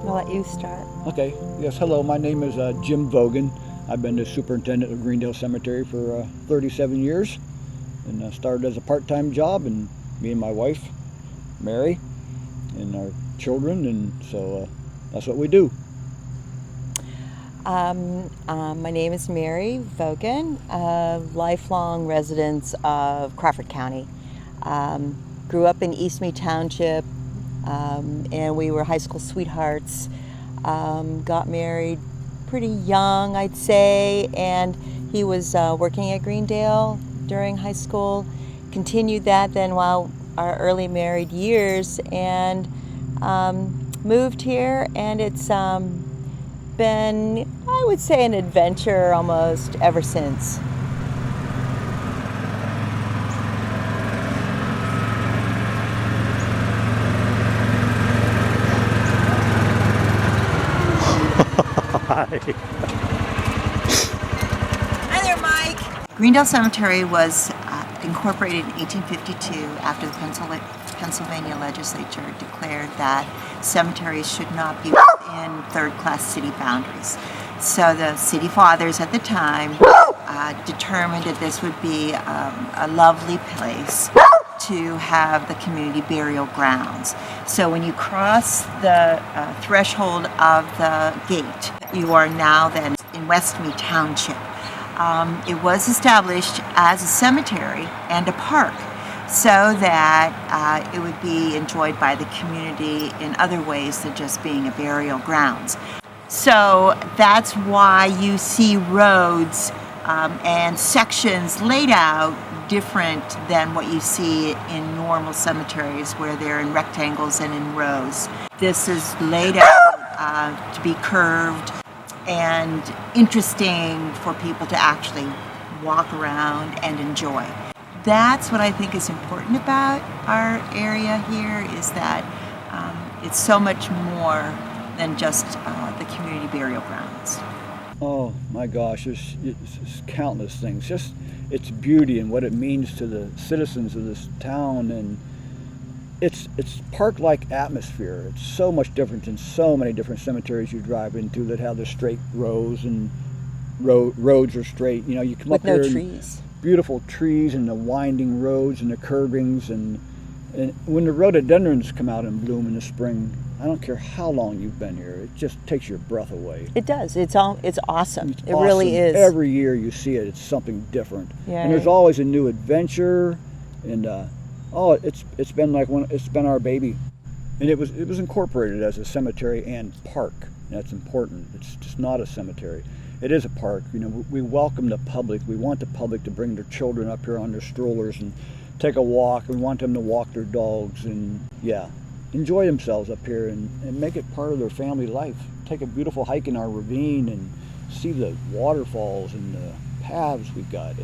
I'll let you start. Okay. Yes, hello. My name is Jim Vogan. I've been the superintendent of Greendale Cemetery for 37 years, and started as a part-time job, and me and my wife, Mary, and our children, and so that's what we do. My name is Mary Vogan, a lifelong resident of Crawford County. Grew up in East Mead Township, and we were high school sweethearts. Got married pretty young, I'd say, and he was working at Greendale during high school. Continued that then while our early married years, and moved here, and it's been, I would say, an adventure almost ever since. Hi there, Mike. Greendale Cemetery was incorporated in 1852 after the Pennsylvania legislature declared that cemeteries should not be within third-class city boundaries. So the city fathers at the time determined that this would be a lovely place to have the community burial grounds. So when you cross the threshold of the gate, you are now then in West Mead Township. It was established as a cemetery and a park so that it would be enjoyed by the community in other ways than just being a burial grounds. So that's why you see roads and sections laid out different than what you see in normal cemeteries where they're in rectangles and in rows. This is laid out to be curved and interesting for people to actually walk around and enjoy. That's what I think is important about our area here, is that it's so much more than just the community burial grounds. Oh my gosh, it's countless things. Just its beauty and what it means to the citizens of this town, and it's park-like atmosphere. It's so much different than so many different cemeteries you drive into that have the straight rows and roads are straight. You know, you come with up here no trees. Beautiful trees and the winding roads and the curvings, and when the rhododendrons come out in bloom in the spring, I don't care how long you've been here, it just takes your breath away. It does. It's awesome. It's it awesome. Really is. Every year you see it, it's something different. Yeah. And there's always a new adventure, and it's been our baby, and it was incorporated as a cemetery and park. That's important. It's just not a cemetery. It is a park. You know, we welcome the public. We want the public to bring their children up here on their strollers and take a walk. We want them to walk their dogs and enjoy themselves up here and make it part of their family life. Take a beautiful hike in our ravine and see the waterfalls and the paths we've got.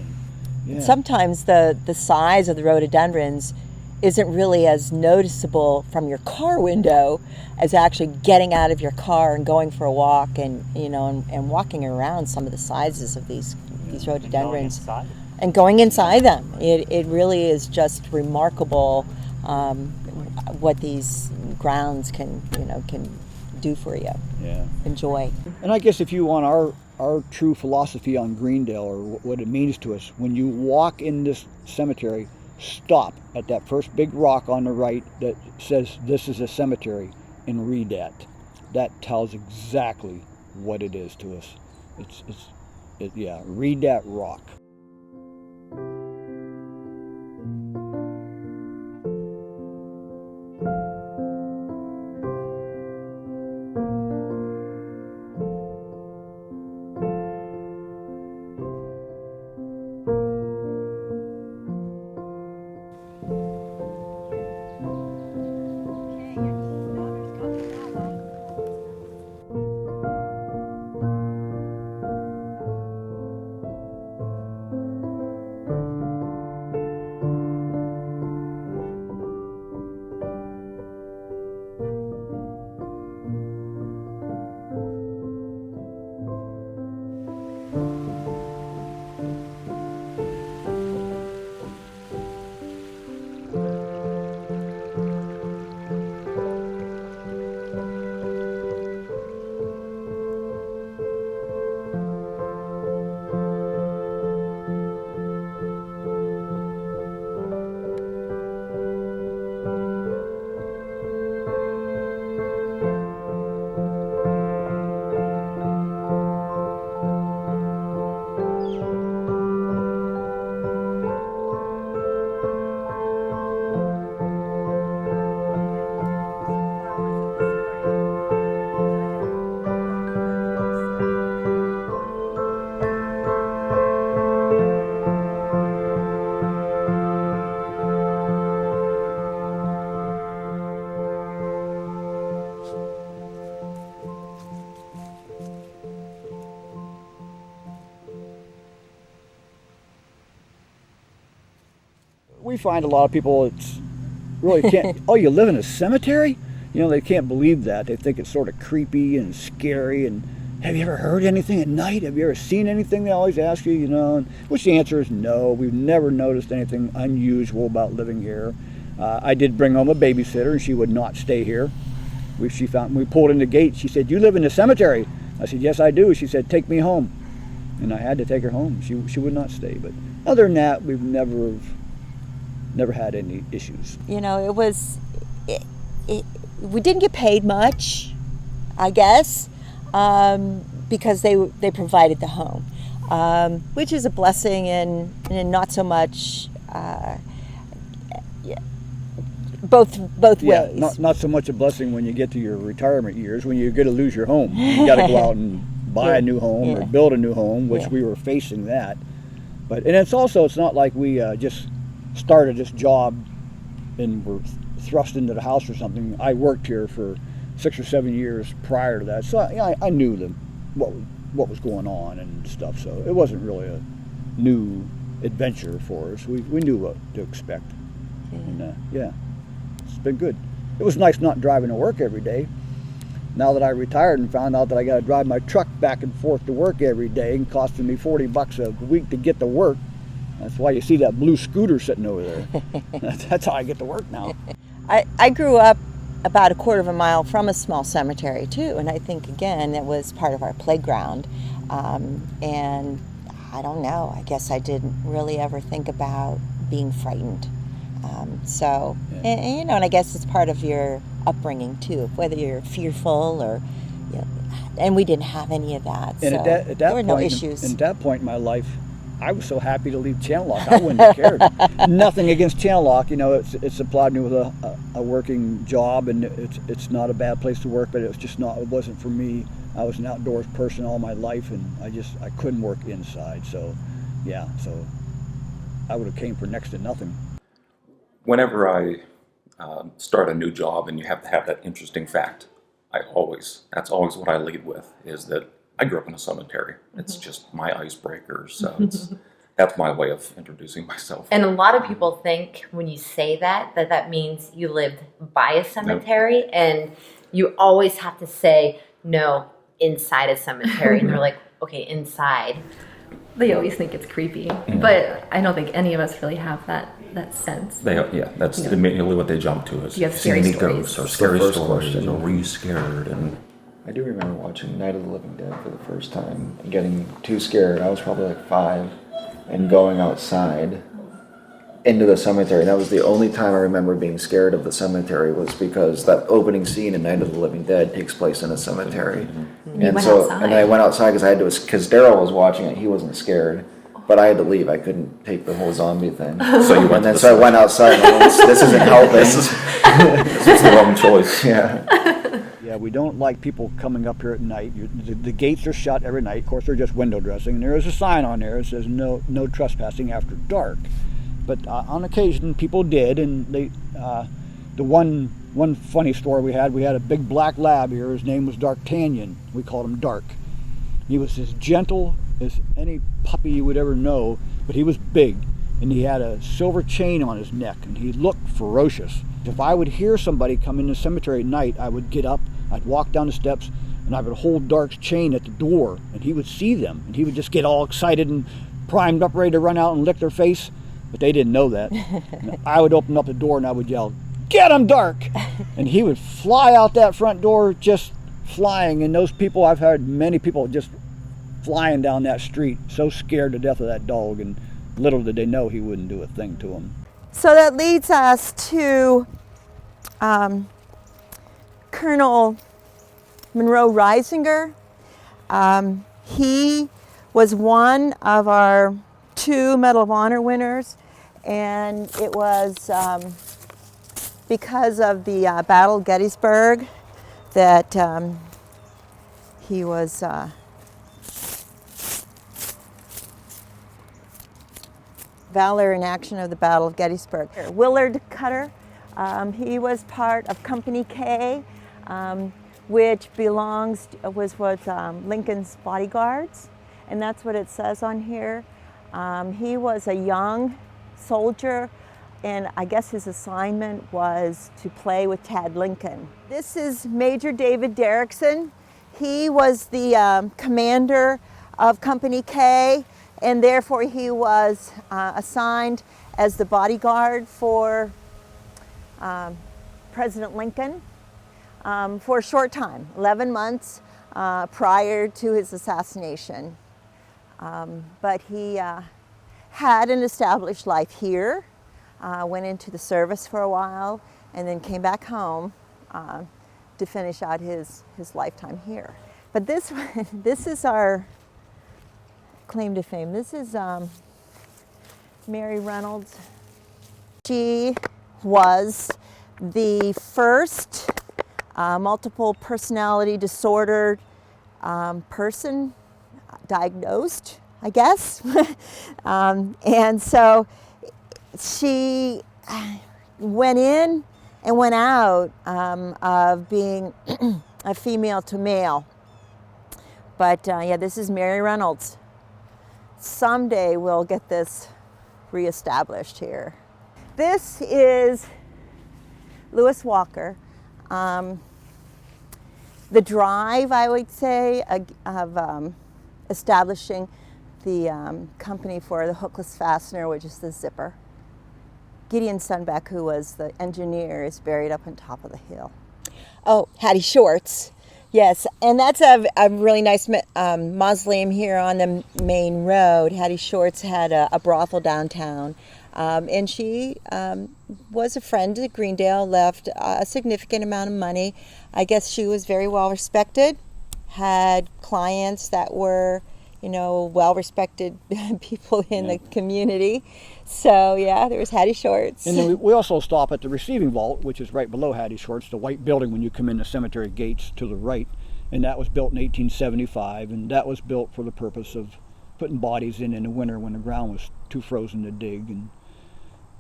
And sometimes the size of the rhododendrons isn't really as noticeable from your car window as actually getting out of your car and going for a walk, and and walking around some of the sizes of these rhododendrons and going inside them. It really is just remarkable what these grounds can do for you. Yeah. Enjoy. And I guess if you want our true philosophy on Greendale, or what it means to us, when you walk in this cemetery, stop at that first big rock on the right that says this is a cemetery and read that. That tells exactly what it is to us. Read that rock. we find a lot of people, it's really can't, oh, you live in a cemetery? You know, they can't believe that. They think it's sort of creepy and scary. And have you ever heard anything at night? Have you ever seen anything? They always ask you, you know, which the answer is no. We've never noticed anything unusual about living here. I did bring home a babysitter, and she would not stay here. We pulled in the gate. She said, "You live in the cemetery?" I said, "Yes, I do." She said, "Take me home." And I had to take her home. She would not stay. But other than that, we've never had any issues. You know, we didn't get paid much, I guess, because they provided the home, which is a blessing and not so much. Both ways. Not so much a blessing when you get to your retirement years, when you're going to lose your home. You got to go out and buy a new home or build a new home, which we were facing that. And it's not like we just started this job and were thrust into the house or something. I worked here for 6 or 7 years prior to that, so I knew what was going on and stuff. So it wasn't really a new adventure for us. We knew what to expect, and it's been good. It was nice not driving to work every day. Now that I retired and found out that I got to drive my truck back and forth to work every day and costing me $40 a week to get to work. That's why you see that blue scooter sitting over there. That's how I get to work now. I grew up about a quarter of a mile from a small cemetery too, and I think again it was part of our playground. And I don't know, I guess I didn't really ever think about being frightened. And I guess it's part of your upbringing too, whether you're fearful or, and we didn't have any of that. And so at that there were point, no issues. At that point in my life, I was so happy to leave Channel Lock. I wouldn't have cared. Nothing against Channel Lock. You know, it supplied me with a working job, and it's not a bad place to work, but it wasn't for me. I was an outdoors person all my life, and I couldn't work inside. So I would have came for next to nothing. Whenever I start a new job and you have to have that interesting fact, that's always what I lead with, is that I grew up in a cemetery. It's just my icebreaker, so that's my way of introducing myself. And a lot of people think when you say that means you lived by a cemetery, nope. And you always have to say, no, inside a cemetery. And they're like, okay, inside. They always think it's creepy, but I don't think any of us really have that sense. That's immediately what they jump to. Is you have scary stories. Ghosts or scary stories, or were you scared? And I do remember watching Night of the Living Dead for the first time and getting too scared. I was probably like 5, and going outside into the cemetery. That was the only time I remember being scared of the cemetery, was because that opening scene in Night of the Living Dead takes place in a cemetary. Mm-hmm. And I went outside because Daryl was watching it. He wasn't scared, but I had to leave. I couldn't take the whole zombie thing. So I went outside. And this isn't helping. This is the wrong choice. Yeah, we don't like people coming up here at night. The gates are shut every night. Of course, they're just window dressing. And there is a sign on there that says no trespassing after dark. But on occasion, people did, and the one funny story we had a big black lab here. His name was D'Artagnan. We called him Dark. He was as gentle as any puppy you would ever know, but he was big, and he had a silver chain on his neck, and he looked ferocious. If I would hear somebody come in the cemetery at night, I would get up, I'd walk down the steps, and I would hold Dark's chain at the door, and he would see them, and he would just get all excited and primed up, ready to run out and lick their face. But they didn't know that. I would open up the door and I would yell, "Get him, Dark!" And he would fly out that front door, just flying. And those people, I've heard many people just flying down that street, so scared to death of that dog, and little did they know he wouldn't do a thing to them. So that leads us to Colonel Monroe Reisinger. He was one of our 2 Medal of Honor winners, and it was because of the Battle of Gettysburg that he was Valor in Action of the Battle of Gettysburg. Willard Cutter, he was part of Company K, which was Lincoln's bodyguards, and that's what it says on here. He was a young soldier and I guess his assignment was to play with Tad Lincoln. This is Major David Derrickson. He was the commander of Company K, and therefore he was assigned as the bodyguard for President Lincoln for a short time, 11 months prior to his assassination. But he had an established life here, went into the service for a while, and then came back home to finish out his lifetime here. But this is our claim to fame. This is Mary Reynolds. She was the first multiple personality disorder person diagnosed, I guess. And so she went in and went out of being a female to male. But yeah, this is Mary Reynolds. Someday we'll get this reestablished here. This is Lewis Walker. The drive, I would say, of establishing the company for the hookless fastener, which is the zipper. Gideon Sunbeck, who was the engineer, is buried up on top of the hill. Oh, Hattie Shorts. Yes, and that's a really nice mausoleum here on the main road. Hattie Shorts had a brothel downtown, and she was a friend to Greendale, left a significant amount of money. I guess she was very well respected, had clients that were, well respected people in the community. So yeah, there was Hattie Shorts. And then we also stop at the receiving vault, which is right below Hattie Shorts, the white building when you come in the cemetery gates to the right. And that was built in 1875, and that was built for the purpose of putting bodies in the winter when the ground was too frozen to dig. And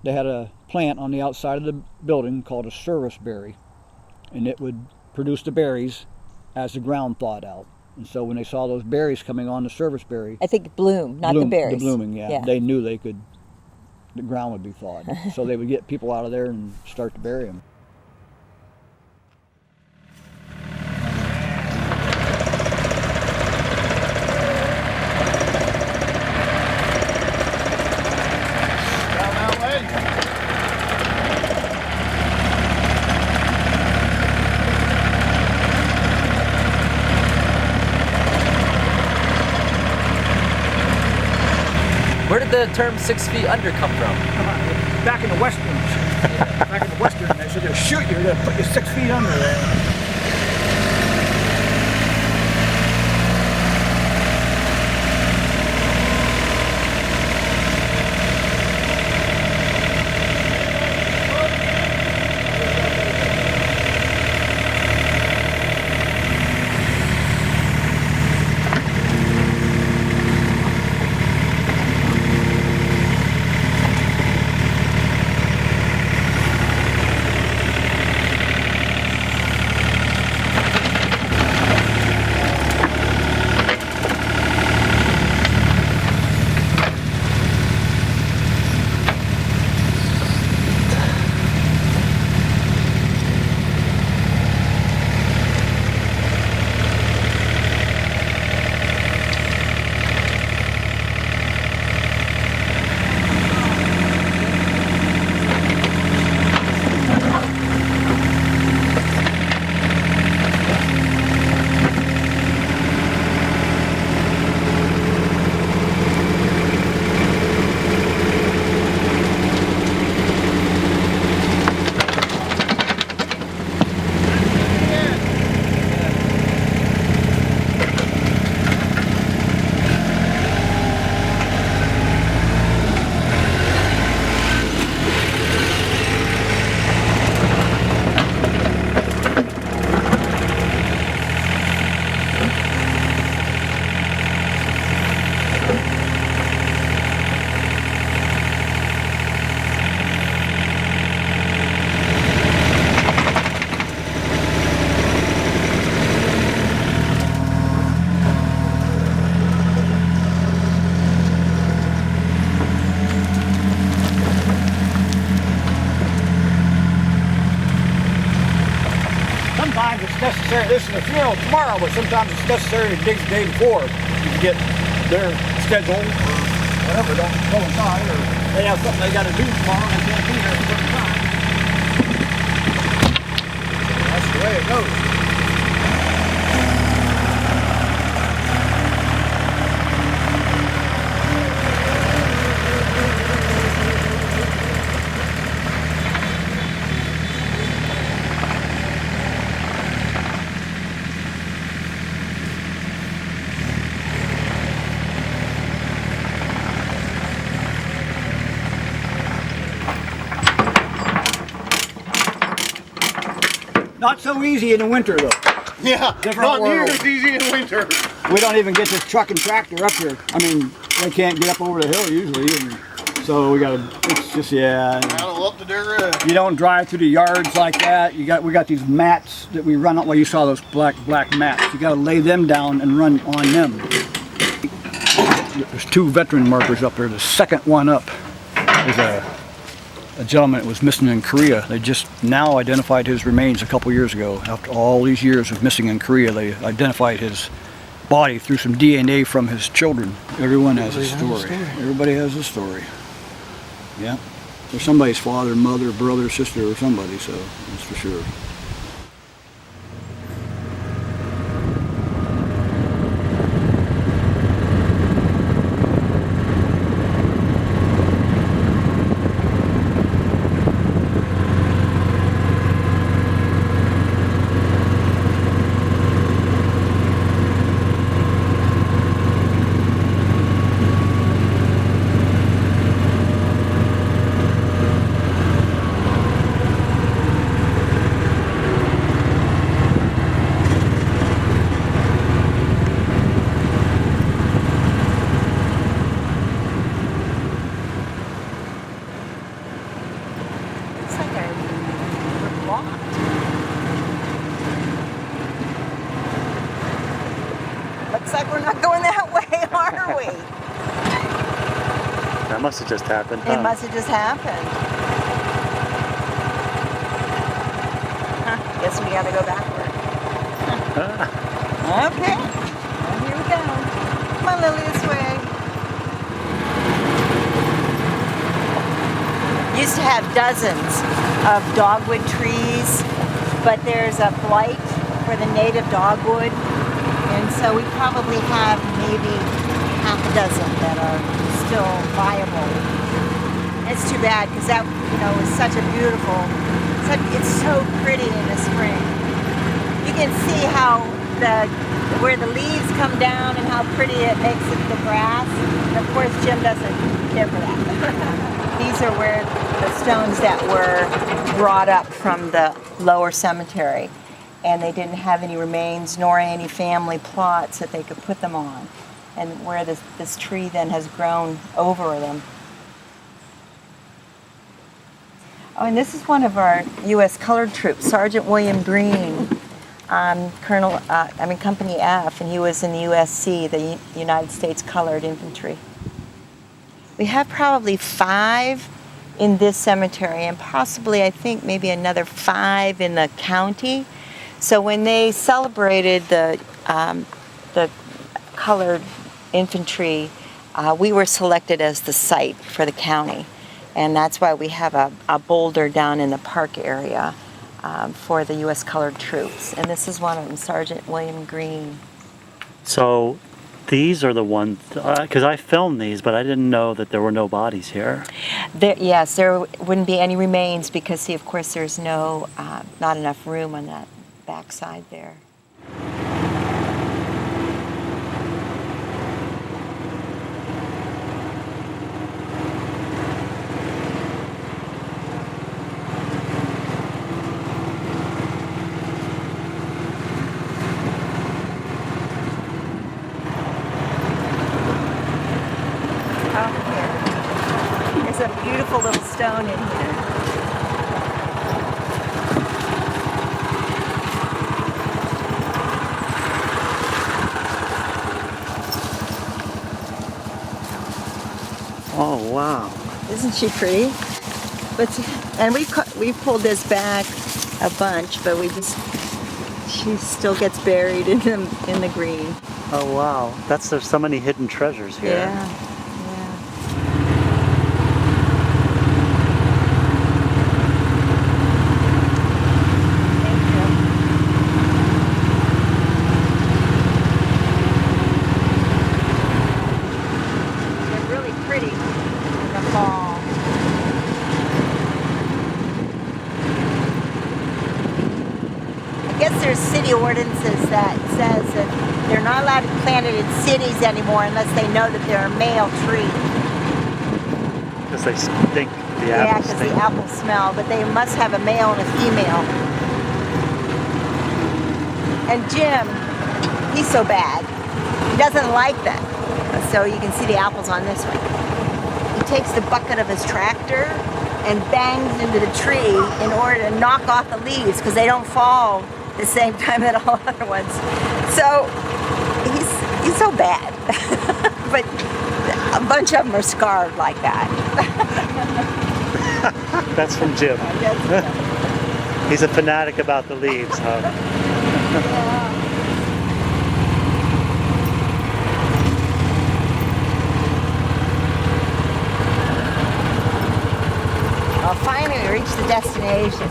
they had a plant on the outside of the building called a service berry, and it would produce the berries as the ground thawed out. And so when they saw those berries coming on the service berry, I think the berries. The blooming, yeah. They knew the ground would be thawed. So they would get people out of there and start to bury them. Where did the term 6 feet under come from? Back in the Western, they said they'll shoot you, they'll put you 6 feet under there. funeral tomorrow, but sometimes it's necessary to dig the day before to get their schedule or whatever don't coincide, or they have something they got to do tomorrow and they can't be here at a certain time. So that's the way it goes. Not so easy in the winter though. Yeah, Different not near world. as easy in winter. We don't even get this truck and tractor up here. I mean, they can't get up over the hill usually, and so we gotta. It's just Gotta up to their You don't drive through the yards like that. We got these mats that we run on. Well, you saw those black mats. You gotta lay them down and run on them. There's 2 veteran markers up there. The second one up is a gentleman that was missing in Korea. They just now identified his remains a couple years ago. After all these years of missing in Korea, they identified his body through some DNA from his children. Everyone has a story. Everybody has a story. Yeah. They're somebody's father, mother, brother, sister, or somebody, so that's for sure. Looks like we're blocked. Looks like we're not going that way, are we? That must have just happened. It must have just happened. Huh, guess we gotta go backward. Okay, well, here we go. Come on, Lily, this way. Used to have dozens of dogwood trees, but there's a blight for the native dogwood, and so we probably have maybe half a dozen that are still viable. It's too bad because that, is such a beautiful. It's so pretty in the spring. You can see how where the leaves come down and how pretty it makes the grass. And of course, Jim doesn't care for that. These are where the stones that were brought up from the lower cemetery, and they didn't have any remains nor any family plots that they could put them on, and where this tree then has grown over them. Oh, and this is one of our U.S. colored troops, Sergeant William Green, Company F, and he was in the USC, the United States Colored Infantry. We have probably 5 in this cemetery, and possibly, I think, maybe another 5 in the county. So when they celebrated the colored infantry, we were selected as the site for the county. And that's why we have a boulder down in the park area for the U.S. colored troops. And this is one of them, Sergeant William Green. So these are the ones, because I filmed these, but I didn't know that there were no bodies here. Yes, there wouldn't be any remains because, see, of course, there's not enough room on that backside there. There's a beautiful little stone in here. Oh, wow. Isn't she pretty? And we've pulled this back a bunch, but she still gets buried in the green. Oh wow, there's so many hidden treasures here. Yeah. They're really pretty in the fall. I guess there's city ordinances that says that they're not allowed to plant it in cities anymore unless they know that they're a male tree. Because they stink. The Yeah, apples because stink. the apples smell, but they must have a male and a female. And Jim, he's so bad. He doesn't like them. So you can see the apples on this one. He takes the bucket of his tractor and bangs into the tree in order to knock off the leaves because they don't fall the same time that all other ones. So he's so bad. But a bunch of them are scarred like that. That's from Jim. He's a fanatic about the leaves, huh? Well, finally we reached the destination.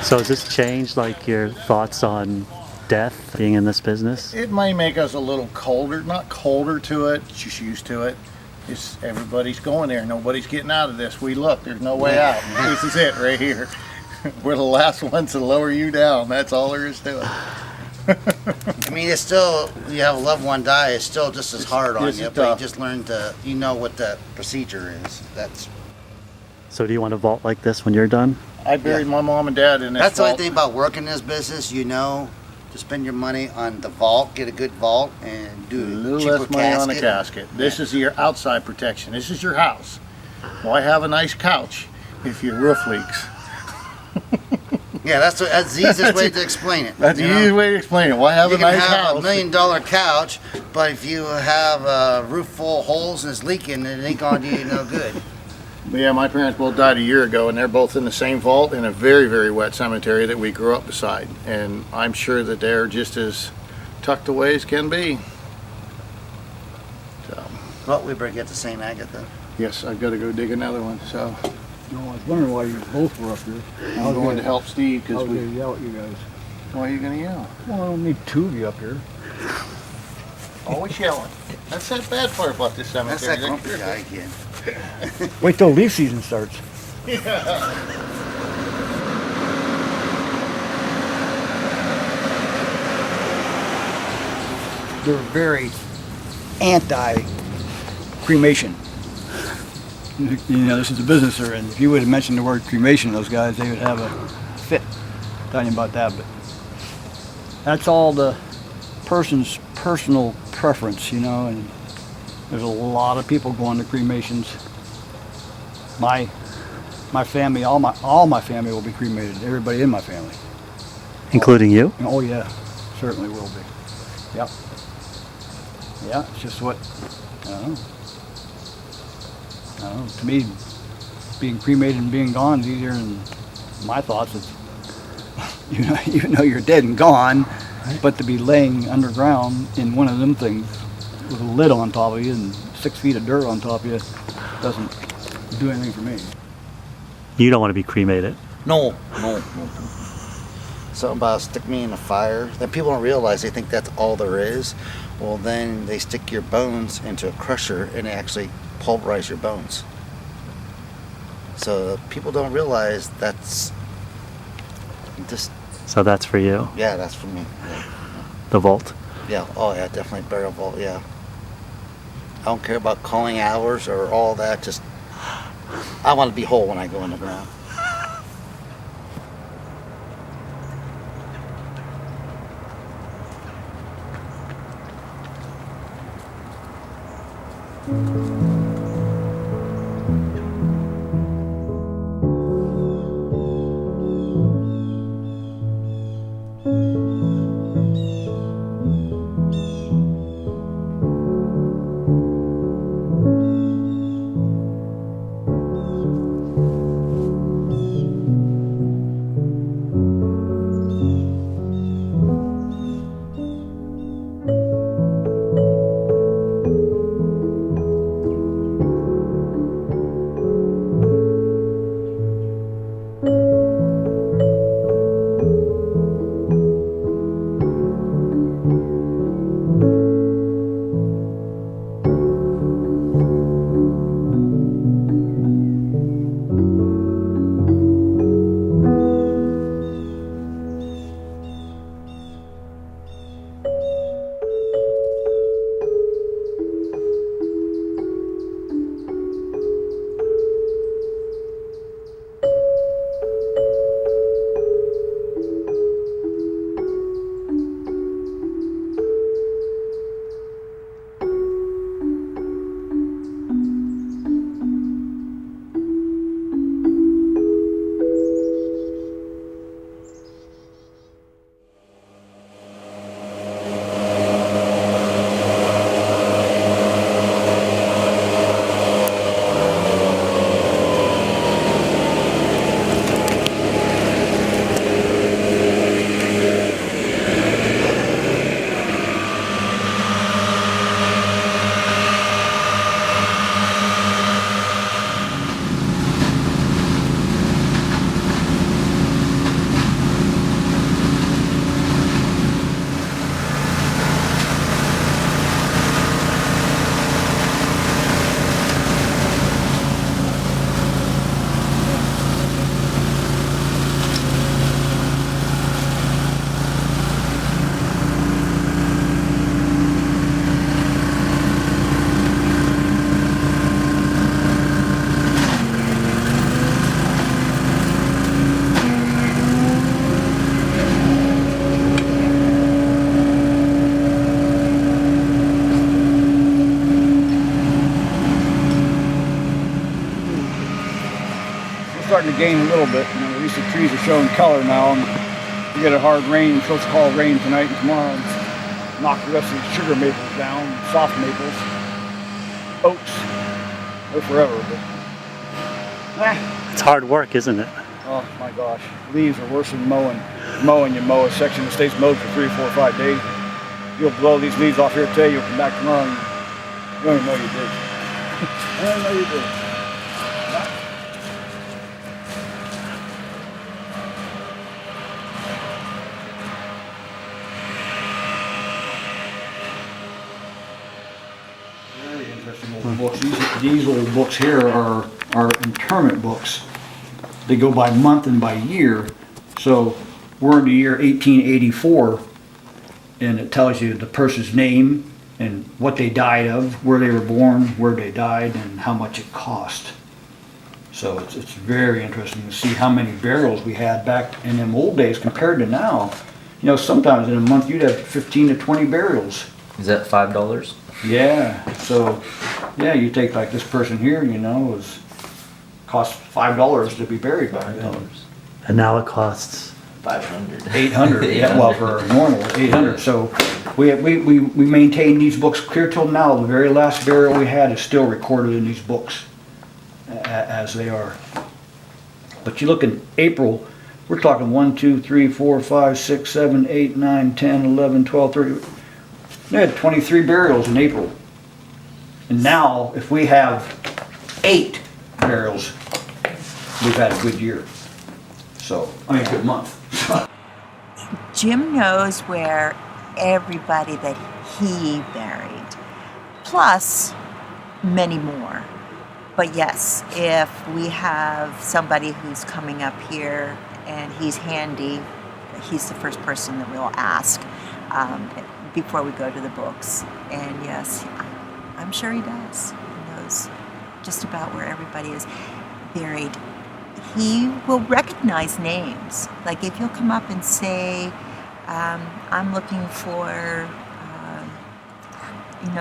So has this changed like your thoughts on death, being in this business? It may make us a little colder, not colder to it, just used to it. It's everybody's going there. Nobody's getting out of this. We look, there's no way out. This is it right here. We're the last ones to lower you down. That's all there is to it. I mean, it's still, you have a loved one die, it's still just as hard on It's you, but tough. you just learn to, you know what the procedure is. So do you want to vault like this when you're done? I buried my mom and dad in this That's the only vault. thing about working this business, you know, to spend your money on the vault, get a good vault, and do A a little cheaper less money on a casket. casket. This is your outside protection. This is your house. Why have a nice couch if your roof leaks? Yeah, that's the easiest way to explain it. That's the you know? easiest way to explain it. Why have You a can nice have house? $1 million couch, but if you have a roof full of holes and it's leaking, it ain't gonna do you no good. But yeah, my parents both died a year ago, and they're both in the same vault in a very, very wet cemetery that we grew up beside. And I'm sure that they're just as tucked away as can be. So, Well, we better get to St. Agatha. yes, I've got to go dig another one. So No, I was wondering why you both were up here. I'm going to help Steve I because was going to yell at you guys. why are you going to yell? Well, I don't need two of you up here. Always yelling. That's that bad part about this That's cemetery. that grumpy guy again. Wait till leaf season starts. they're very anti-cremation. You know, this is a business they're in. If you would have mentioned the word cremation, those guys, they would have a fit telling you about that. But that's all the person's personal preference, you know, and there's a lot of people going to cremations. My family, all my family will be cremated. Everybody in my family. Including you? Oh yeah, certainly will be. Yep. Yeah, it's just what, I don't know. To me, being cremated and being gone is easier than my thoughts. It's, you know you're dead and gone, but to be laying underground in one of them things with a lid on top of you and 6 feet of dirt on top of you doesn't do anything for me. You don't want to be cremated. No. Something about stick me in a fire. Then people don't realize, they think that's all there is. Well, then they stick your bones into a crusher and they actually pulverize your bones. So people don't realize that's just. So that's for you? Yeah, that's for me. Yeah. The vault? Yeah, oh yeah, definitely burial vault, yeah. I don't care about calling hours or all that, just I want to be whole when I go in the ground. Starting to gain a little bit. You know, at least the trees are showing color now, and we get a hard rain, supposed to call rain tonight and tomorrow, and knock the rest of the sugar maples down, soft maples, oaks, they're forever. But it's hard work, isn't it? Oh my gosh, leaves are worse than mowing. You mow a section that stays mowed for 3, 4, 5 days. You'll blow these leaves off here today, you'll come back tomorrow, and you don't even know you did. I don't know you did. Books. These old books here are interment books. They go by month and by year. So we're in the year 1884, and it tells you the person's name and what they died of, where they were born, where they died, and how much it cost. So it's very interesting to see how many burials we had back in them old days compared to now. You know, sometimes in a month you'd have 15 to 20 burials. Is that $5? Yeah, so, yeah, you take like this person here, you know, cost $5 to be buried back then. And now it costs 500. 800, yeah, well, for normal, 800. So we maintain these books clear till now. The very last burial we had is still recorded in these books as they are. But you look in April, we're talking 1, 2, 3, 4, 5, 6, 7, 8, 9, 10, 11, 12, 13. They had 23 burials in April. And now, if we have 8 burials, we've had a good year. So, I mean, a good month. Jim knows where everybody that he buried, plus many more. But yes, if we have somebody who's coming up here and he's handy, he's the first person that we'll ask before we go to the books. And yes, I'm sure he does. He knows just about where everybody is buried. He will recognize names. Like if he'll come up and say, I'm looking for,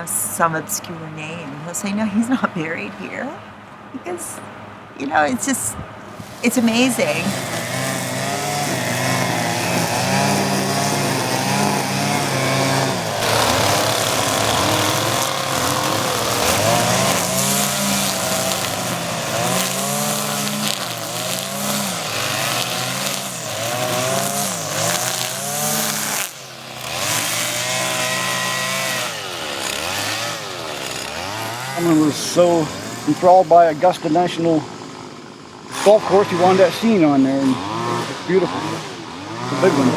some obscure name. He'll say, no, he's not buried here. Because, it's amazing. Someone was so enthralled by Augusta National Golf Course, he wanted that scene on there, and it's beautiful. It's a big one.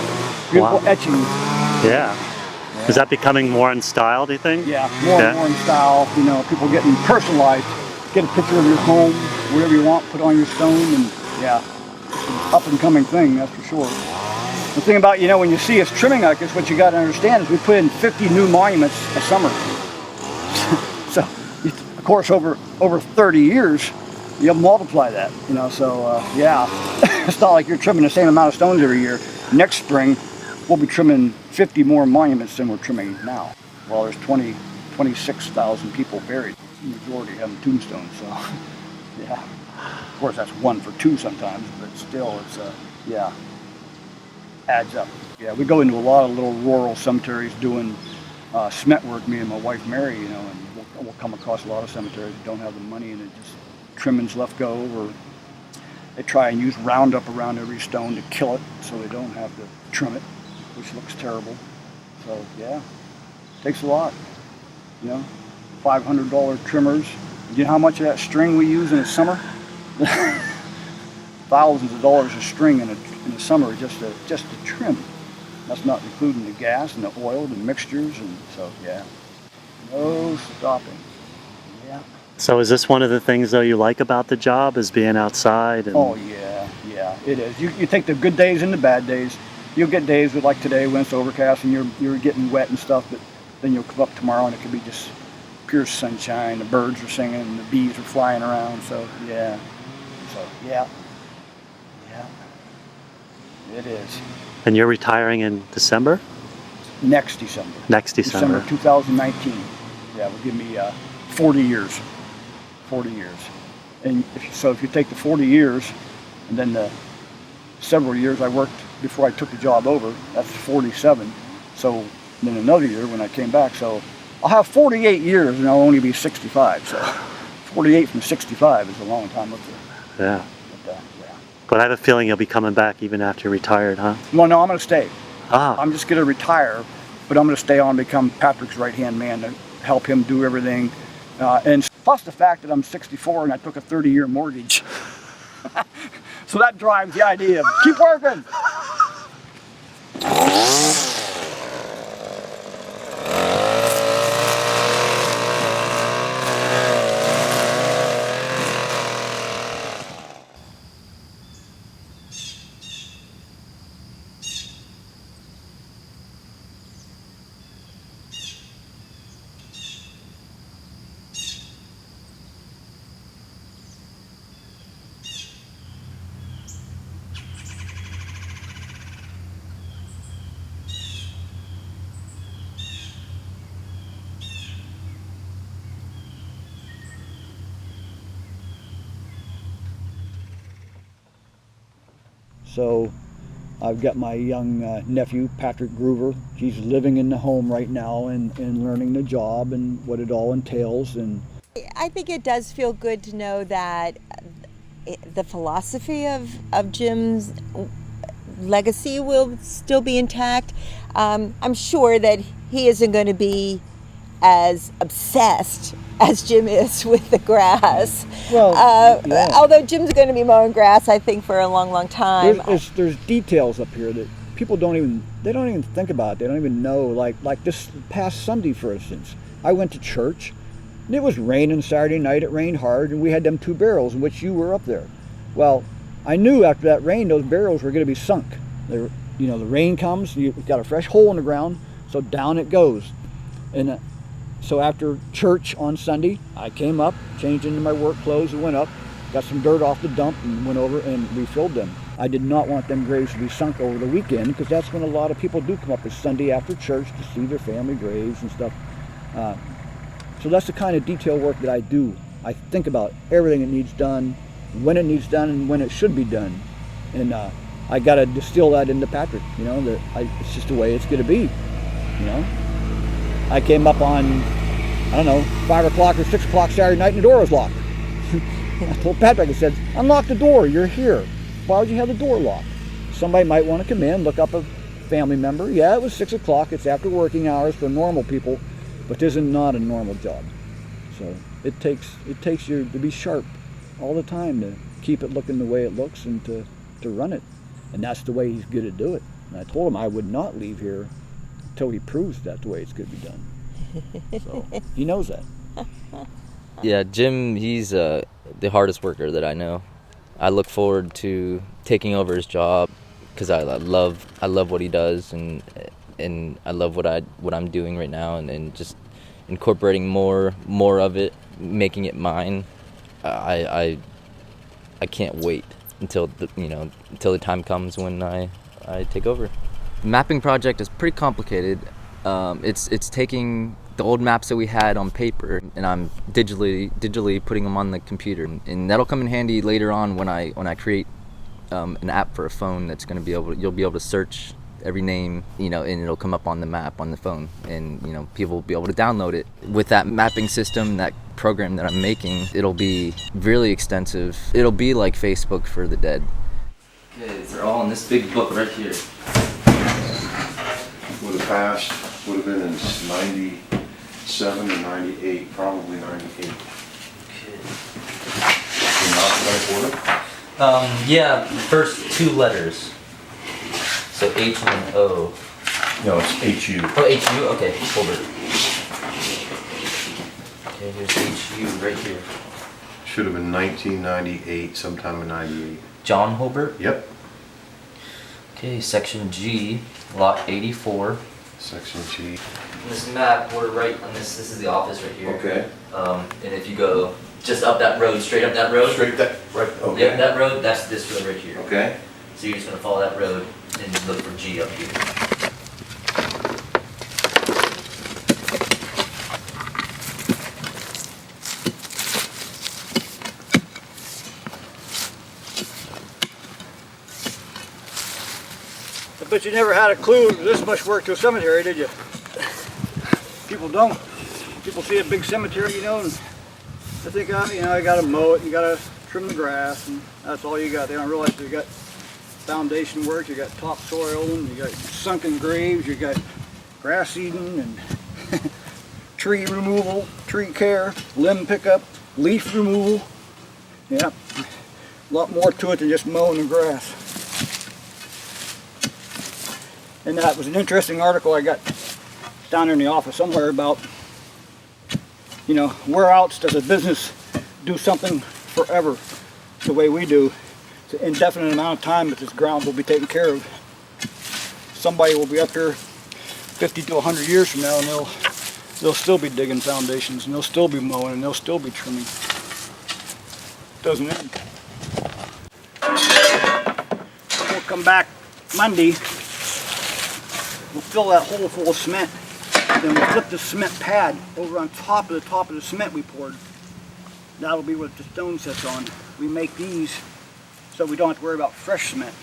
Beautiful etchings. Yeah. Is that becoming more in style, do you think? Yeah, more and more in style. You know, people getting personalized. Get a picture of your home, whatever you want, put on your stone, and yeah, it's an up and coming thing, that's for sure. The thing about, when you see us trimming like this, what you got to understand is we put in 50 new monuments a summer. So, of course, over 30 years, you multiply that, so yeah. It's not like you're trimming the same amount of stones every year. Next spring, we'll be trimming 50 more monuments than we're trimming now. Well, there's 26,000 people buried. The majority have tombstones, so yeah. Of course, that's 1 for 2 sometimes, but still, it's yeah, adds up. Yeah, we go into a lot of little rural cemeteries doing cement work, me and my wife Mary, and we'll come across a lot of cemeteries that don't have the money and it just trimmings left go, or they try and use Roundup around every stone to kill it so they don't have to trim it, which looks terrible. So yeah, it takes a lot, $500 trimmers. You know how much of that string we use in the summer? Thousands of dollars of string in the summer just to trim. That's not including the gas and the oil, the mixtures, and so yeah, no stopping. Yeah. So is this one of the things, though, you like about the job, is being outside? And... Oh yeah, it is. You take the good days and the bad days. You'll get days with, like today when it's overcast and you're getting wet and stuff, but then you'll come up tomorrow and it could be just pure sunshine. The birds are singing and the bees are flying around. So yeah, it is. And you're retiring in December? Next December. Next December. 2019. Yeah, will give me 40 years. 40 years. And if you take the 40 years and then the several years I worked before I took the job over, that's 47. So then another year when I came back. So I'll have 48 years and I'll only be 65. So 48 from 65 is a long time up there. Yeah. But I have a feeling you'll be coming back even after you're retired, huh? Well, no, I'm going to stay. Ah. I'm just going to retire, but I'm going to stay on and become Patrick's right-hand man to help him do everything. And plus the fact that I'm 64 and I took a 30-year mortgage. So that drives the idea of keep working. So I've got my young nephew, Patrick Groover. He's living in the home right now and learning the job and what it all entails. And I think it does feel good to know that the philosophy of Jim's legacy will still be intact. I'm sure that he isn't going to be as obsessed as Jim is with the grass. Well, yeah. Although Jim's going to be mowing grass, I think, for a long, long time. There's details up here that people don't even think about. They don't even know. Like this past Sunday, for instance, I went to church, and it was raining Saturday night. It rained hard, and we had them 2 barrels in which you were up there. Well, I knew after that rain, those barrels were going to be sunk. They were, the rain comes, you've got a fresh hole in the ground, so down it goes. And so after church on Sunday, I came up, changed into my work clothes, and went up, got some dirt off the dump, and went over and refilled them. I did not want them graves to be sunk over the weekend, because that's when a lot of people do come up this Sunday after church to see their family graves and stuff. So that's the kind of detail work that I do. I think about everything that needs done, when it needs done, and when it should be done. And I got to distill that into Patrick, it's just the way it's going to be, I came up on, 5 o'clock or 6 o'clock Saturday night and the door was locked. I told Patrick, I said, unlock the door, you're here. Why would you have the door locked? Somebody might want to come in, look up a family member. Yeah, it was 6 o'clock, it's after working hours for normal people, but this is not a normal job. So it takes you to be sharp all the time to keep it looking the way it looks and to run it. And that's the way he's good to do it. And I told him I would not leave here until he proves that's the way it's good to be done. So he knows that. Yeah, Jim, he's the hardest worker that I know. I look forward to taking over his job because I love what he does, and I love what I'm doing right now, and just incorporating more of it, making it mine. I can't wait until the time comes when I take over. The mapping project is pretty complicated. It's taking the old maps that we had on paper, and I'm digitally putting them on the computer, and that'll come in handy later on when I create an app for a phone that's going to you'll be able to search every name, and it'll come up on the map on the phone, and people will be able to download it. With that mapping system, that program that I'm making, it'll be really extensive. It'll be like Facebook for the dead. Okay, they're all in this big book right here. Would have passed, would have been in 97 or 98, probably 98. Okay. In alphabetical order? Yeah, the first 2 letters. So H and O. No, it's HU. Oh, HU? Okay, hold it. Okay, here's HU right here. Should have been 1998, sometime in 98. John Holbert? Yep. Okay, section G, lot 84. Section G. In this map, we're right on this is the office right here. Okay. And if you go just up that road, straight up that road. Straight that, right, okay. Yep, that road, that's this road right here. Okay. So you're just gonna follow that road and look for G up here. But you never had a clue this much work to a cemetery, did you? People don't. People see a big cemetery, and they think, I gotta mow it, you gotta trim the grass, and that's all you got. They don't realize you got foundation work, you got topsoil, and you got sunken graves, you got grass eating, and tree removal, tree care, limb pickup, leaf removal. Yeah, a lot more to it than just mowing the grass. And that was an interesting article I got down there in the office somewhere about, where else does a business do something forever the way we do? It's an indefinite amount of time that this ground will be taken care of. Somebody will be up here 50 to 100 years from now, and they'll still be digging foundations, and they'll still be mowing, and they'll still be trimming. Doesn't end. We'll come back Monday. We'll fill that hole full of cement, then we'll flip the cement pad over on top of the cement we poured. That'll be what the stone sits on. We make these so we don't have to worry about fresh cement.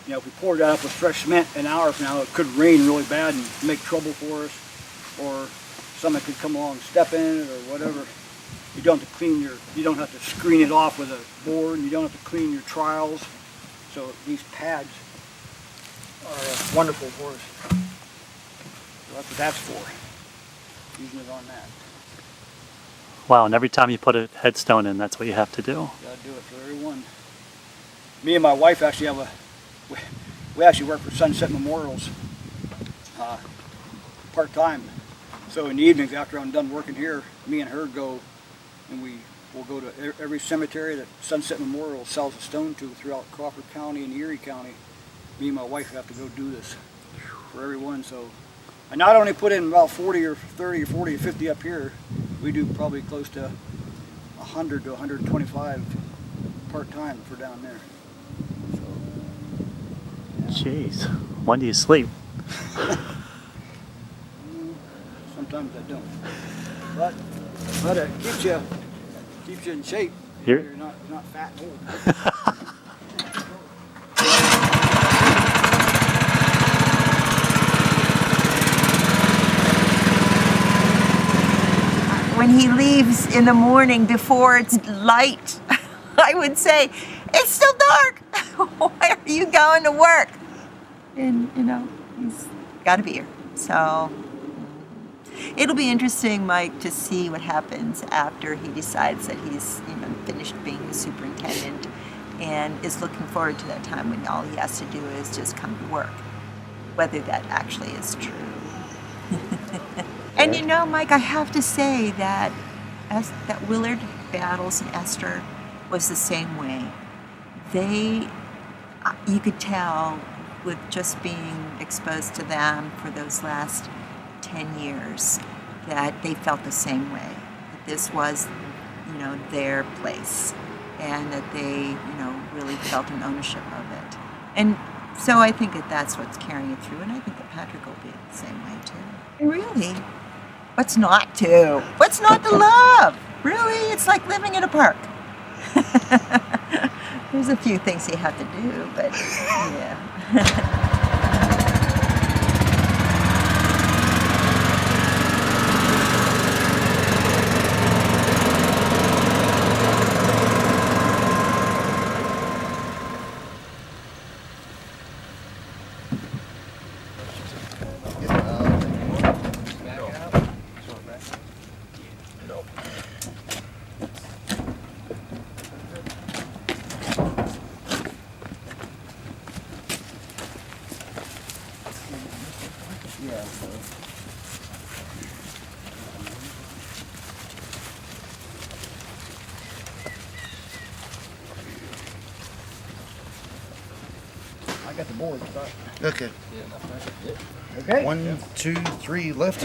You know, if we poured that up with fresh cement an hour from now, it could rain really bad and make trouble for us, or someone could come along and step in it or whatever. You don't have to you don't have to screen it off with a board, and you don't have to clean your trials. So these pads are wonderful for us. So that's what that's for, using it on that. Wow, and every time you put a headstone in, that's what you have to do. Gotta do it for everyone. Me and my wife actually have we actually work for Sunset Memorials part-time. So in the evenings after I'm done working here, me and her go and we'll go to every cemetery that Sunset Memorial sells a stone to throughout Crawford County and Erie County. Me and my wife have to go do this for everyone. So I not only put in about 40 or 30 or 40 or 50 up here, we do probably close to 100 to 125 part-time for down there. So, yeah. Jeez, when do you sleep? Sometimes I don't. But it keeps you in shape. Here? You're not fat and old. When he leaves in the morning before it's light, I would say, it's still dark. Why are you going to work? And, you know, he's got to be here. So it'll be interesting, Mike, to see what happens after he decides that he's, you know, finished being the superintendent and is looking forward to that time when all he has to do is just come to work, whether that actually is true. And you know, Mike, I have to say that Willard, Battles, and Esther was the same way. You could tell with just being exposed to them for those last 10 years that they felt the same way. That this was, you know, their place, and that they, you know, really felt an ownership of it. And so I think that that's what's carrying it through, and I think that Patrick will be the same way too. And really, what's not to? What's not to love? Really, it's like living in a park. There's a few things you have to do, but yeah. I got the board. Okay. Okay. 1, 2, 3, left.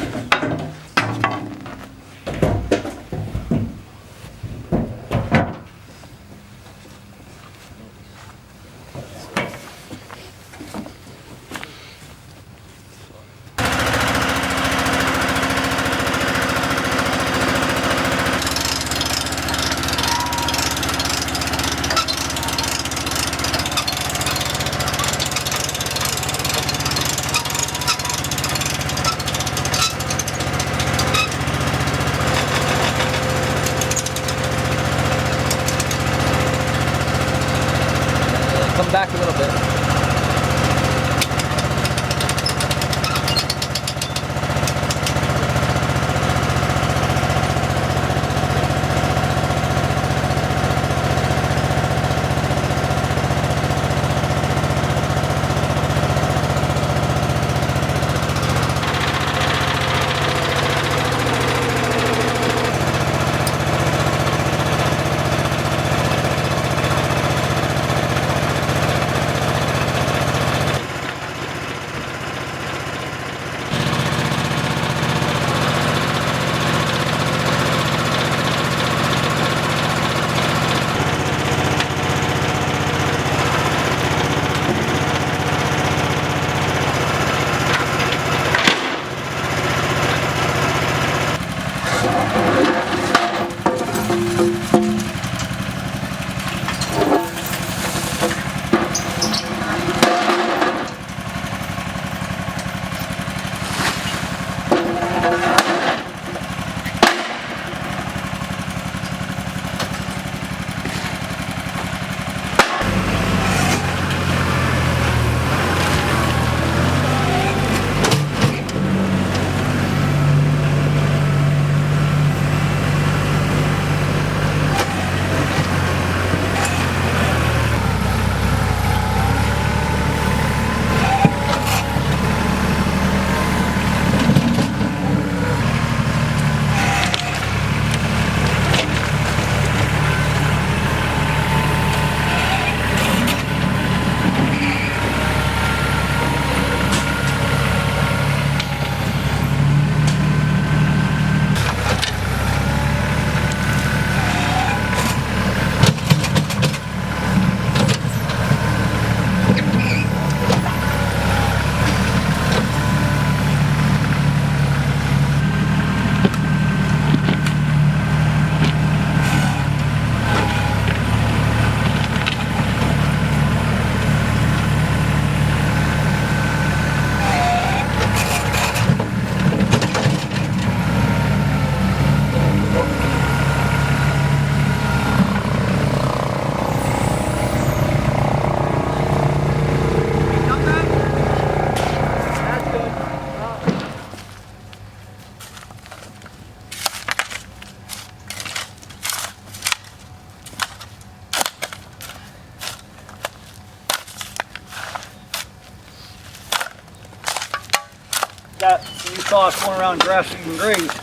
saw us going around grass-eating graves.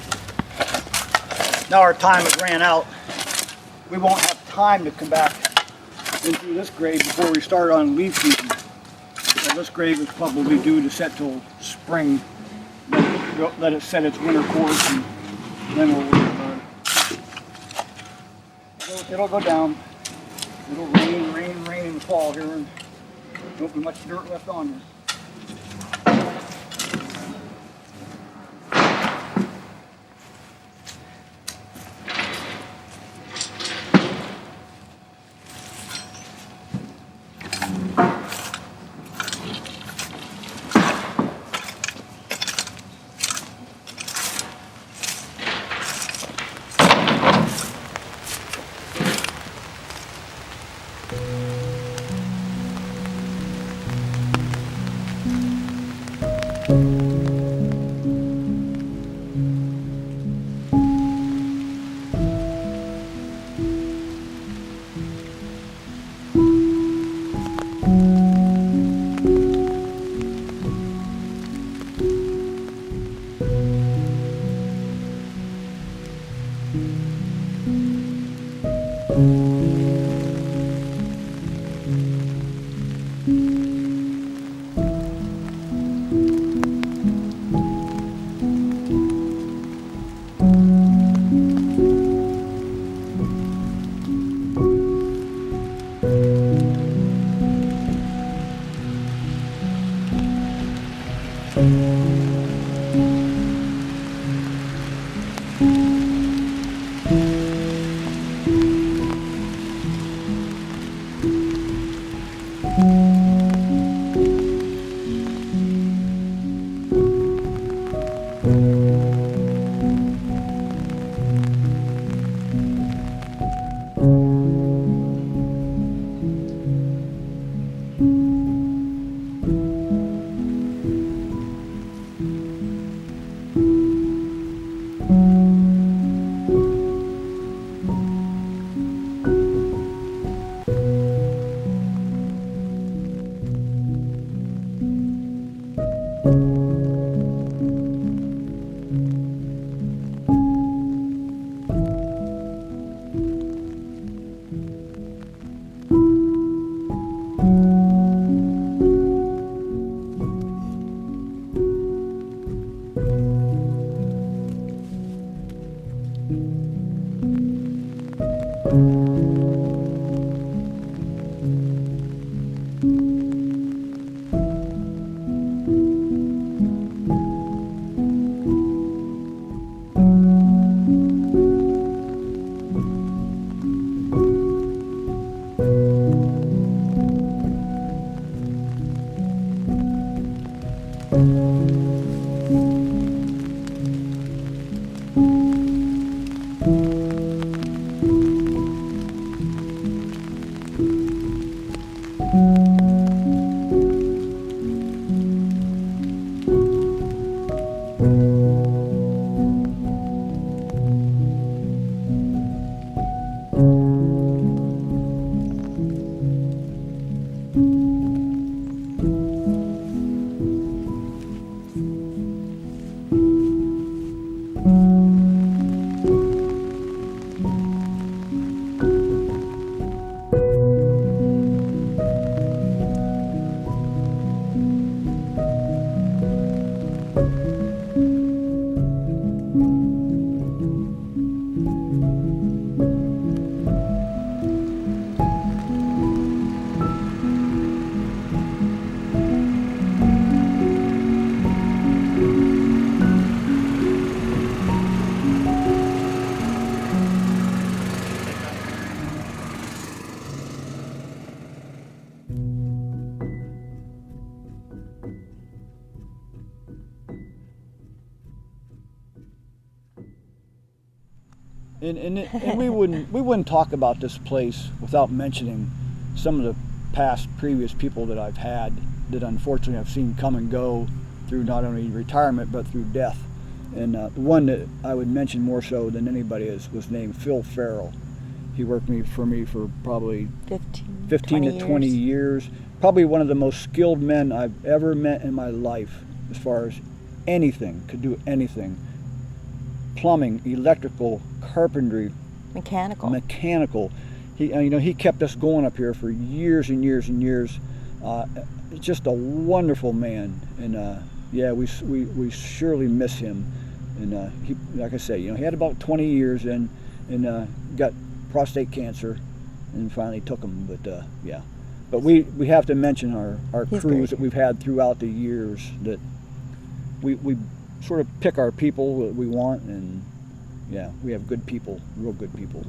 Now our time has ran out. We won't have time to come back into this grave before we start on leaf season. So this grave is probably due to set till spring. Let it set its winter course, and then we'll worry about it. It'll go down. It'll rain in the fall here, and there won't be much dirt left on here. And we wouldn't talk about this place without mentioning some of the previous people that I've had that unfortunately I've seen come and go through not only retirement but through death. And the one that I would mention more so than anybody was named Phil Farrell. He worked for me for probably 15 to 20 years. Probably one of the most skilled men I've ever met in my life as far as anything, could do anything. Plumbing, electrical, carpentry, mechanical. He kept us going up here for years and years and years. Just a wonderful man, and yeah, we surely miss him. And he, like I say, he had about 20 years in, and got prostate cancer, and finally took him. But yeah, but we have to mention our crews that we've had throughout the years, that we sort of pick our people that we want, and yeah, we have good people, real good people.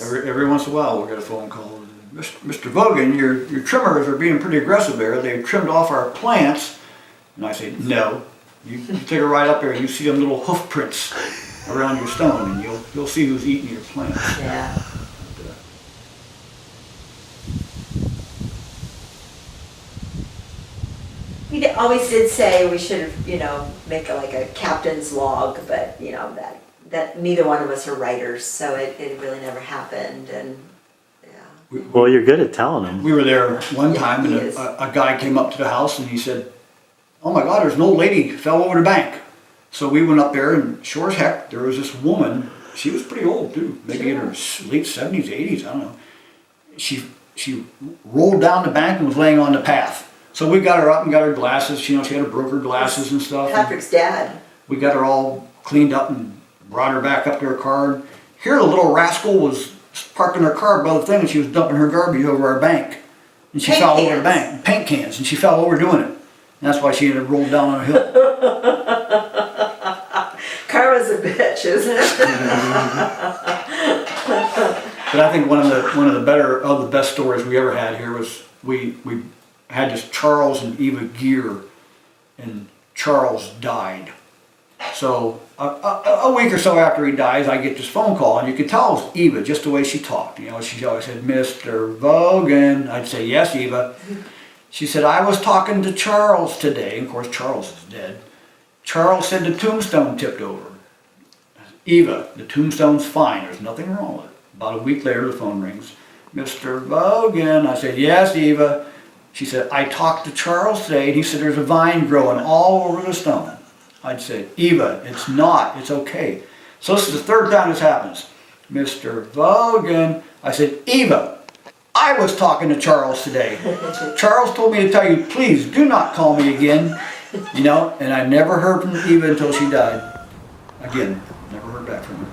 Every once in a while we'll get a phone call. Mr. Vogan, your trimmers are being pretty aggressive there. They've trimmed off our plants. And I say, no. You take a ride up there and you see them little hoof prints around your stone, and you'll see who's eating your plants. Yeah. He always did say we should have, make like a captain's log, but that neither one of us are writers, so it really never happened. And Well, you're good at telling them. We were there one time, and a guy came up to the house and he said, "Oh my God, there's an old lady fell over the bank." So we went up there, and sure as heck, there was this woman. She was pretty old too, maybe in her late 70s, 80s, I don't know. She rolled down the bank and was laying on the path. So we got her up and got her glasses. She had her broker glasses and stuff. Patrick's dad. We got her all cleaned up and brought her back up to her car. Here the little rascal was parking her car by the thing, and she was dumping her garbage over our bank. And she fell over the bank. Paint cans. And she fell over doing it. And that's why she ended up rolled down on a hill. Karma's a bitch, isn't it? But I think one of the best stories we ever had here was we had this Charles and Eva Gear, and Charles died. So a week or so after he dies, I get this phone call, and you could tell it was Eva just the way she talked. She always said, "Mr. Vogan." I'd say, "Yes, Eva." She said, "I was talking to Charles today." And of course, Charles is dead. Charles said the tombstone tipped over. "Eva, the tombstone's fine. There's nothing wrong with it." About a week later, the phone rings. "Mr. Vogan." I said, "Yes, Eva." She said, "I talked to Charles today, and he said there's a vine growing all over the stone." I'd say, "Eva, it's not. It's okay." So this is the third time this happens. "Mr. Vogan." I said, "Eva, I was talking to Charles today. Charles told me to tell you, please do not call me again." And I never heard from Eva until she died. Again, never heard back from her.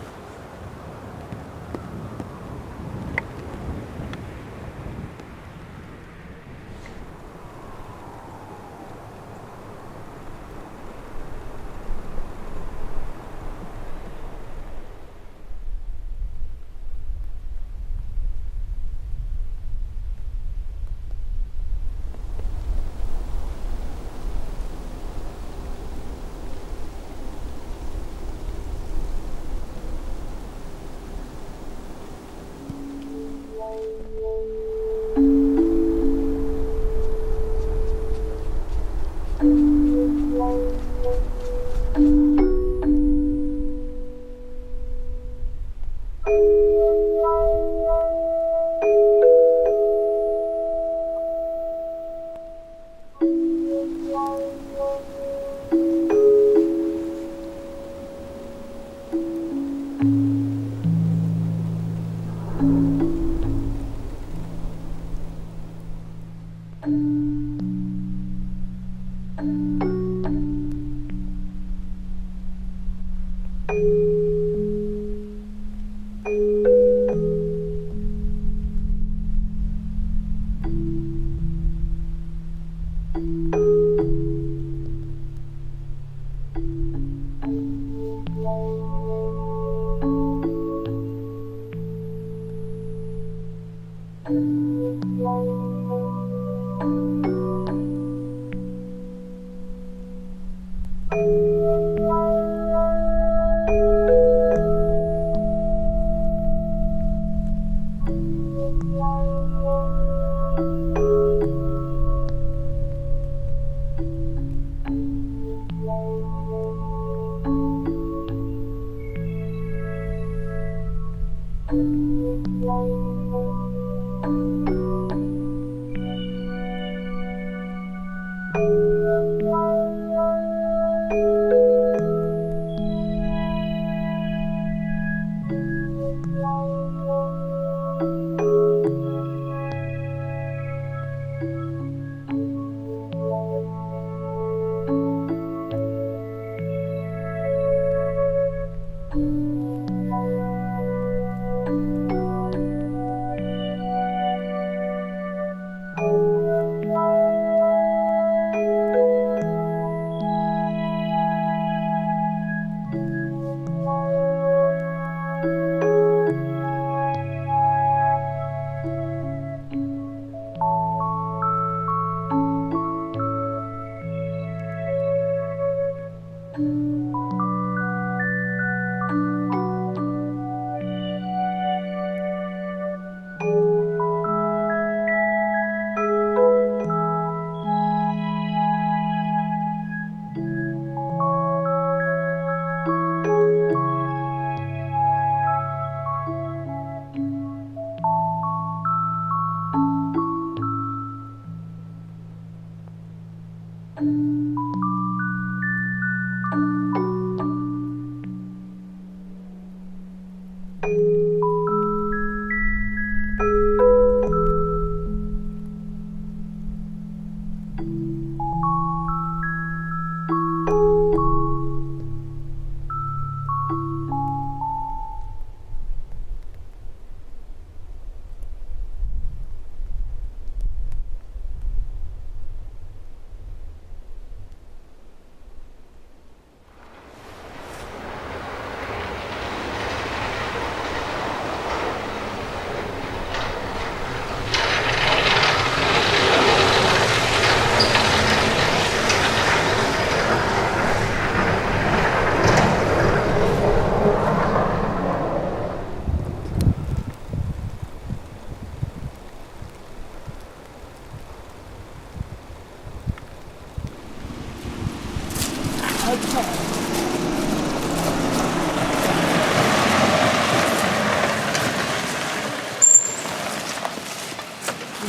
You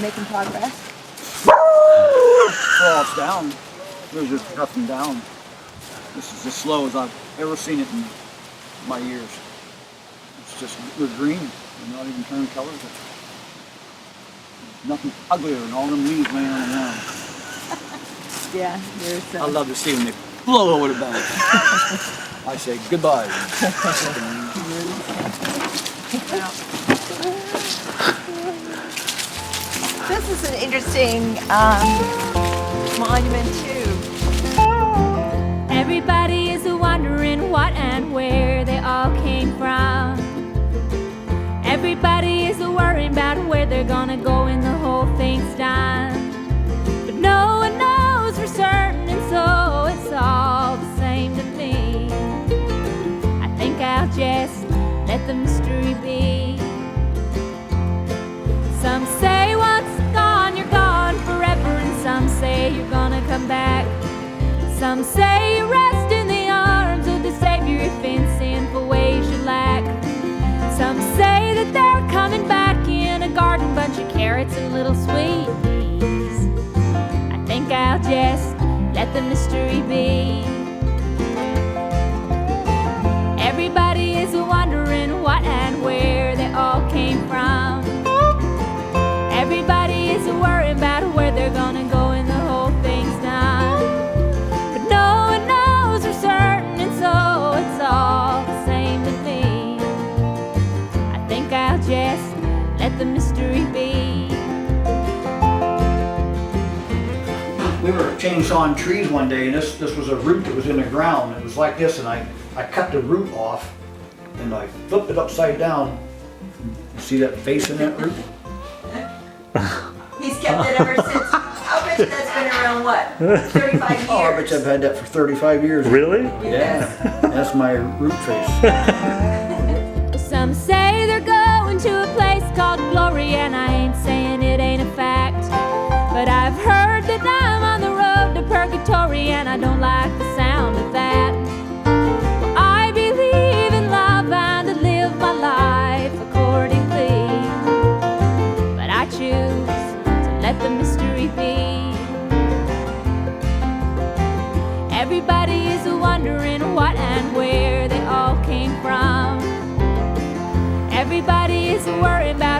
making progress? Well, it's down. There's just nothing down. This is as slow as I've ever seen it in my years. It's just, they're green. They're not even turned colors. There's nothing uglier than all them leaves laying on the ground. Yeah, there's I love to see when they blow over the bank. I say goodbye. This is an interesting monument too. Everybody is wondering what and where they all came from. Everybody is worrying about where they're gonna go when the whole thing's done. But no one knows for certain, and so it's all the same to me. I think I'll just let the mystery be. Some say once gone, you're gone forever, and some say you're gonna come back. Some say you rest in the arms of the Savior if in sinful ways you lack. Some say that they're coming back in a garden, bunch of carrots and little sweet peas. I think I'll just let the mystery be. Everybody is wondering what and where they all came from. Everybody is worried about where they're gonna go when the whole thing's done. But no one knows for certain, and so it's all the same to me. I think I'll just let the mystery be. We were chainsawing trees one day, and this was a root that was in the ground. It was like this, and I cut the root off, and I flipped it upside down. You see that face in that root? He's kept it ever since. I'll bet you that's been around, what, 35 years? Oh, I bet you I've had that for 35 years. Really? Yeah, that's my root face. Some say they're going to a place called glory, and I ain't saying it ain't a fact. But I've heard that I'm on the road to purgatory, and I don't like the sound of that. Well, I believe in love and to live my life accordingly. But I choose to let the mystery be. Everybody is wondering what and where they all came from. Everybody is worried about